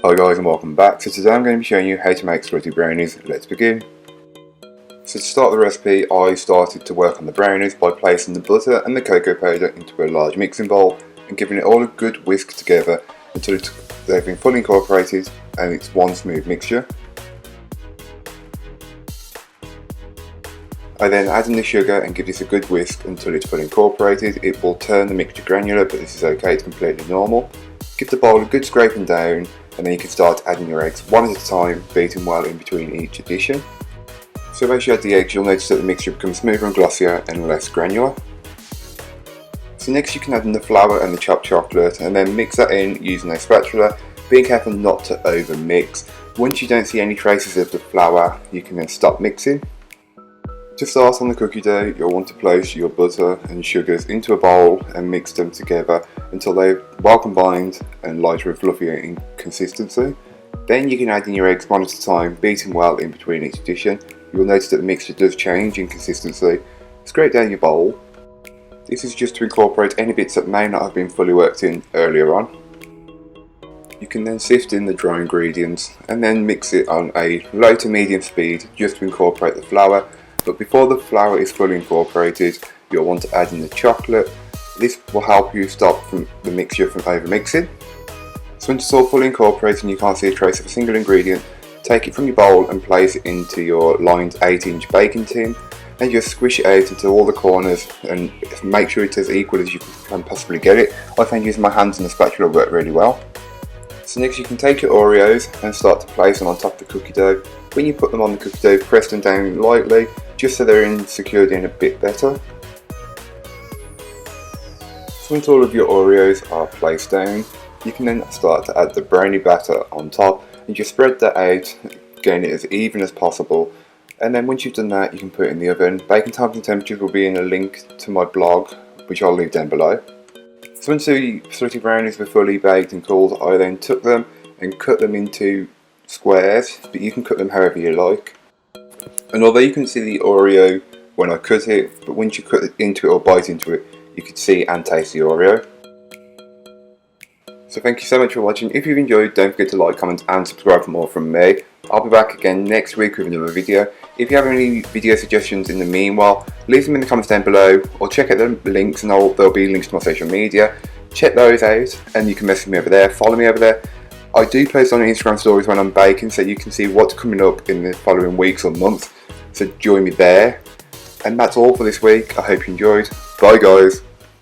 Hi guys and welcome back. So today I'm going to be showing you how to make Slutty Brownies. Let's begin. So to start the recipe, I started to work on the brownies by placing the butter and the cocoa powder into a large mixing bowl and giving it all a good whisk together until they've been fully incorporated and it's one smooth mixture. I then add in the sugar and give this a good whisk until it's fully incorporated. It will turn the mixture granular, but this is okay, it's completely normal. Give the bowl a good scraping down and then you can start adding your eggs one at a time, beating well in between each addition. So as you add the eggs, you'll notice that the mixture becomes smoother and glossier and less granular. So next you can add in the flour and the chopped chocolate and then mix that in using a spatula, being careful not to over mix. Once you don't see any traces of the flour, you can then stop mixing. To start on the cookie dough, you'll want to place your butter and sugars into a bowl and mix them together until they're well combined and lighter and fluffier in consistency. Then you can add in your eggs one at a time, beating well in between each addition. You'll notice that the mixture does change in consistency. Scrape down your bowl. This is just to incorporate any bits that may not have been fully worked in earlier on. You can then sift in the dry ingredients and then mix it on a low to medium speed just to incorporate the flour. But before the flour is fully incorporated, you'll want to add in the chocolate. This will help you stop the mixture from over mixing. So once it's all fully incorporated and you can't see a trace of a single ingredient, take it from your bowl and place it into your lined 8-inch baking tin and just squish it out into all the corners and make sure it's as equal as you can possibly get it. I find using my hands and the spatula work really well. So next you can take your Oreos and start to place them on top of the cookie dough. When you put them on the cookie dough, press them down lightly just so they're secured in a bit better. So once all of your Oreos are placed down, you can then start to add the brownie batter on top and just spread that out, getting it as even as possible. And then once you've done that, you can put it in the oven. Baking times and temperatures will be in a link to my blog, which I'll leave down below. So once the Slutty Brownies were fully baked and cooled, I then took them and cut them into squares, but you can cut them however you like. And although you can see the Oreo when I cut it, but once you cut into it or bite into it, you can see and taste the Oreo. So thank you so much for watching. If you've enjoyed, don't forget to like, comment and subscribe for more from me. I'll be back again next week with another video. If you have any video suggestions in the meanwhile, leave them in the comments down below or check out the links and there'll be links to my social media. Check those out and you can message me over there, follow me over there. I do post on Instagram stories when I'm baking so you can see what's coming up in the following weeks or months. So join me there. And that's all for this week. I hope you enjoyed. Bye guys.